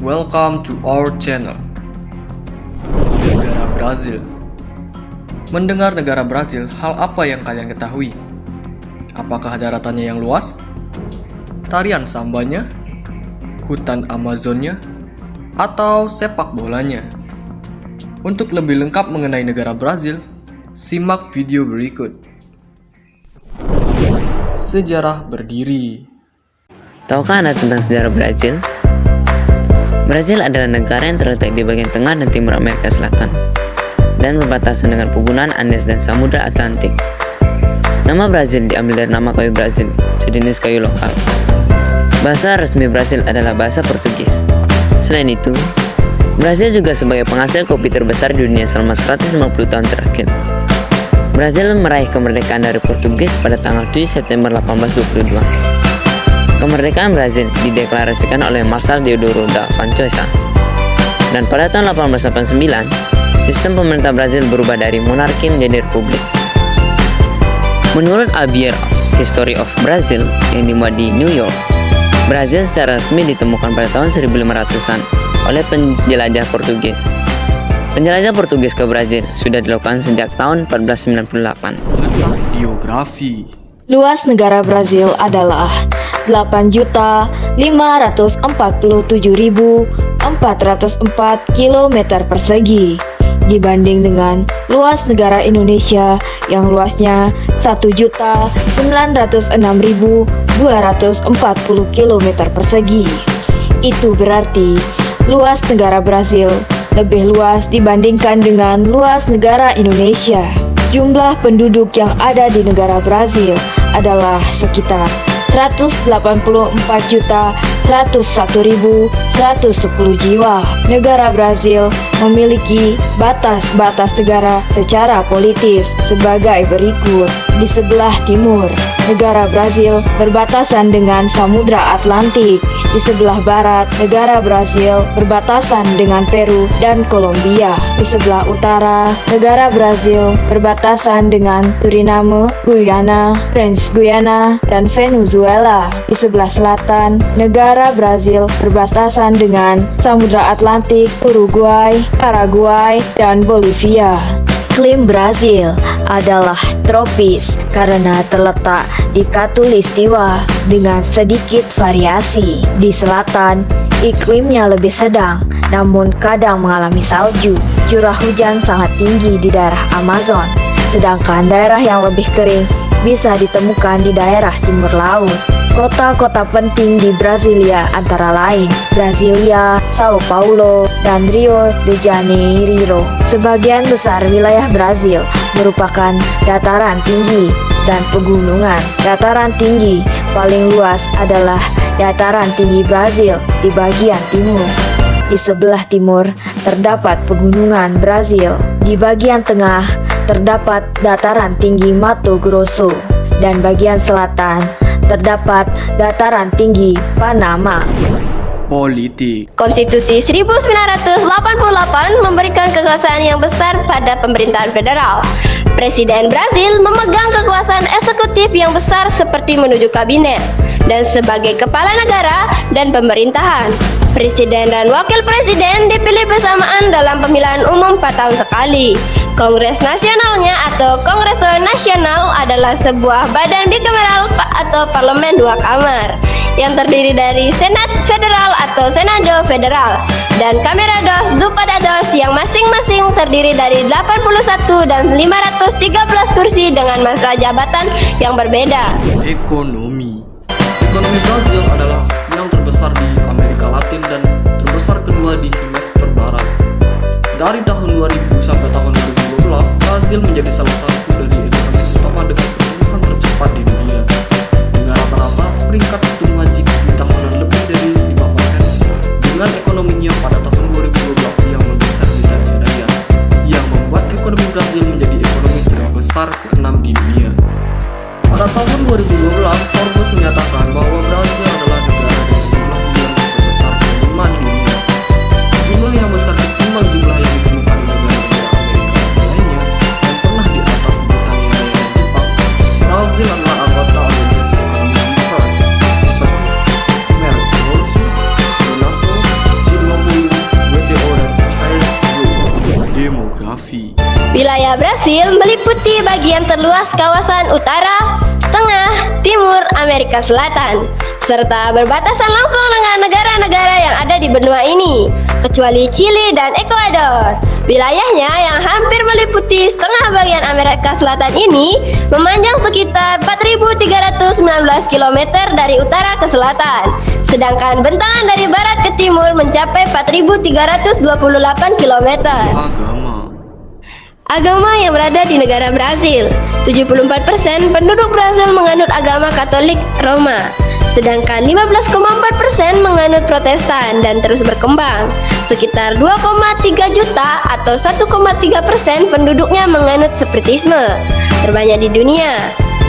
Welcome to our channel. Negara Brazil. Mendengar negara Brazil, hal apa yang kalian ketahui? Apakah daratannya yang luas? Tarian sambanya? Hutan Amazonnya? Atau sepak bolanya? Untuk lebih lengkap mengenai negara Brazil, simak video berikut. Sejarah berdiri. Tahukah Anda tentang sejarah Brazil? Brazil adalah negara yang terletak di bagian tengah dan timur Amerika Selatan dan berbatasan dengan pegunungan Andes dan Samudra Atlantik. Nama Brazil diambil dari nama kayu Brazil, sejenis kayu lokal. Bahasa resmi Brazil adalah bahasa Portugis. Selain itu, Brazil juga sebagai penghasil kopi terbesar di dunia selama 150 tahun terakhir. Brazil meraih kemerdekaan dari Portugis pada tanggal 7 September 1822. Kemerdekaan Brazil dideklarasikan oleh Marshal Deodoro da Fonseca. Dan pada tahun 1889, sistem pemerintah Brazil berubah dari monarki menjadi republik. Menurut Albier History of Brazil yang dimuat di New York, Brazil secara resmi ditemukan pada tahun 1500-an oleh penjelajah Portugis. Penjelajah Portugis ke Brazil sudah dilakukan sejak tahun 1498. Geografi. Luas negara Brazil adalah 8.547.404 km persegi dibanding dengan luas negara Indonesia yang luasnya 1.906.240 km persegi. Itu berarti luas negara Brazil lebih luas dibandingkan dengan luas negara Indonesia. Jumlah penduduk yang ada di negara Brazil adalah sekitar 184.101.110 jiwa. Negara Brazil memiliki batas-batas negara secara politis sebagai berikut. Di sebelah timur, negara Brazil berbatasan dengan Samudra Atlantik. Di sebelah barat, negara Brazil berbatasan dengan Peru dan Kolombia. Di sebelah utara, negara Brazil berbatasan dengan Suriname, Guyana, French Guiana, dan Venezuela. Di sebelah selatan, negara Brazil berbatasan dengan Samudra Atlantik, Uruguay, Paraguay, dan Bolivia. Iklim Brazil adalah tropis karena terletak di khatulistiwa dengan sedikit variasi. Di selatan, iklimnya lebih sedang, namun kadang mengalami salju. Curah hujan sangat tinggi di daerah Amazon, sedangkan daerah yang lebih kering bisa ditemukan di daerah timur laut. Kota-kota penting di Brasilia antara lain Brasilia, Sao Paulo, dan Rio de Janeiro. Sebagian besar wilayah Brazil merupakan dataran tinggi dan pegunungan. Dataran tinggi paling luas adalah dataran tinggi Brazil di bagian timur. Di sebelah timur terdapat pegunungan Brazil. Di bagian tengah terdapat dataran tinggi Mato Grosso, dan bagian selatan terdapat dataran tinggi Panama. Politik. Konstitusi 1988 memberikan kekuasaan yang besar pada pemerintahan federal. Presiden Brazil memegang kekuasaan eksekutif yang besar seperti menunjuk kabinet dan sebagai kepala negara dan pemerintahan. Presiden dan wakil presiden dipilih bersamaan dalam pemilihan umum 4 tahun sekali. Kongres Nasionalnya atau Kongreso Nasional adalah sebuah badan bikameral atau parlemen 2 kamar yang terdiri dari Senat Federal atau Senado Federal dan Câmara dos Deputados yang masing-masing terdiri dari 81 dan 513 kursi dengan masa jabatan yang berbeda. Ekonomi. Ekonomi Brazil adalah yang terbesar di Amerika Latin dan terbesar kedua di hemisfer barat. Dari tahun 2000 sampai tahun 2012, Brazil menjadi salah satu dari ekonomi utama dengan pertumbuhan tercepat di dunia. Dengan rata-rata peringkat pertumbuhan GDP tahunan lebih dari 5%, dengan ekonominya pada tahun 2012 yang membesar di dunia raya, yang membuat ekonomi Brazil menjadi ekonomi terbesar ke-6 di dunia. Pada tahun 2012, Forbes menyatakan bahwa Brazil adalah negara dengan jumlah Wilayah Brasil meliputi bagian terluas kawasan utara, tengah, timur Amerika Selatan, serta berbatasan langsung dengan negara-negara yang ada di benua ini, kecuali Chili dan Ekuador. Wilayahnya yang hampir meliputi setengah bagian Amerika Selatan ini memanjang sekitar 4.319 km dari utara ke selatan, sedangkan bentangan dari barat ke timur mencapai 4.328 km. Agama yang berada di negara Brazil, 74% penduduk Brazil menganut agama Katolik Roma, sedangkan 15,4% menganut Protestan dan terus berkembang. Sekitar 2,3 juta atau 1,3% penduduknya menganut Spiritisme, terbanyak di dunia.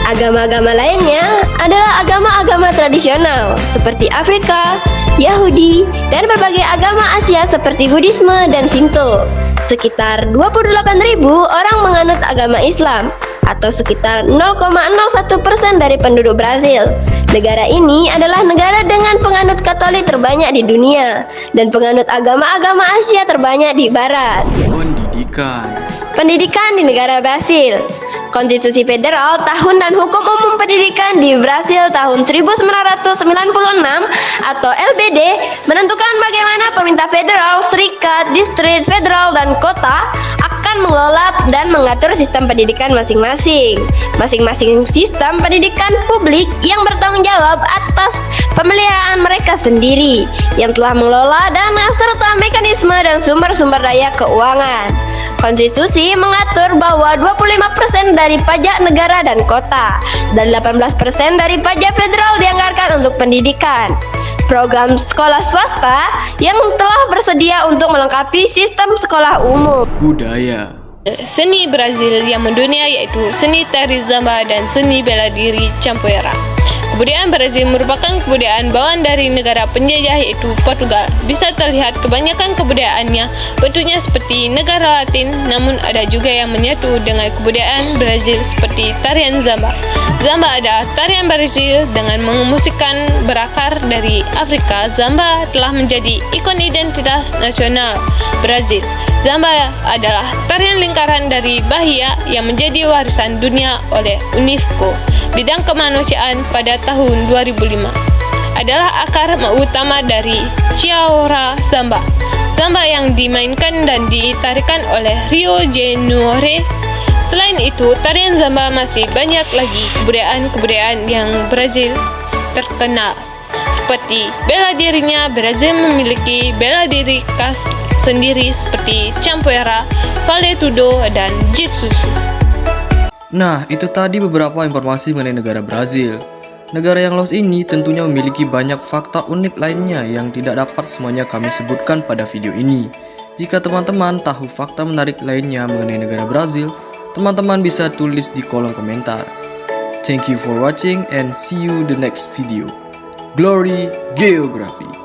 Agama-agama lainnya adalah agama-agama tradisional seperti Afrika, Yahudi, dan berbagai agama Asia seperti Buddhisme dan Shinto. Sekitar 28.000 orang menganut agama Islam atau sekitar 0,01% dari penduduk Brazil. Negara ini adalah negara dengan penganut Katolik terbanyak di dunia dan penganut agama-agama Asia terbanyak di barat. Pendidikan di negara Brasil. Konstitusi Federal Tahun dan Hukum Umum Pendidikan di Brasil tahun 1996 atau LBD menentukan bagaimana pemerintah federal, serikat, distrik, federal, dan kota akan mengelola dan mengatur sistem pendidikan masing-masing. Masing-masing sistem pendidikan publik yang bertanggung jawab atas pemeliharaan mereka sendiri, yang telah mengelola dana serta mekanisme dan sumber-sumber daya keuangan. Konstitusi mengatur bahwa 25% dari pajak negara dan kota dan 18% dari pajak federal dianggarkan untuk pendidikan. Program sekolah swasta yang telah bersedia untuk melengkapi sistem sekolah umum. Budaya. Seni Brazil yang mendunia yaitu seni tari zamba dan seni bela diri capoeira. Kebudayaan Brazil merupakan kebudayaan bawaan dari negara penjajah yaitu Portugal. Bisa terlihat kebanyakan kebudayaannya bentuknya seperti negara Latin, namun ada juga yang menyatu dengan kebudayaan Brazil seperti tarian zamba. Zamba adalah tarian Brazil dengan memusikkan berakar dari Afrika. Zamba telah menjadi ikon identitas nasional Brazil. Zamba adalah tarian lingkaran dari Bahia yang menjadi warisan dunia oleh UNESCO. Bidang kemanusiaan pada tahun 2005 adalah akar utama dari Chaora Zamba. Zamba yang dimainkan dan ditarikan oleh Rio Janeiro. Selain itu, tarian zamba masih banyak lagi kebudayaan-kebudayaan yang Brazil terkenal. Seperti bela dirinya, Brazil memiliki bela diri khas sendiri seperti capoeira, vale tudo, dan jitsu. Nah, itu tadi beberapa informasi mengenai negara Brazil. Negara yang lost ini tentunya memiliki banyak fakta unik lainnya yang tidak dapat semuanya kami sebutkan pada video ini. Jika teman-teman tahu fakta menarik lainnya mengenai negara Brazil, teman-teman bisa tulis di kolom komentar. Thank you for watching and see you the next video. Glory Geography.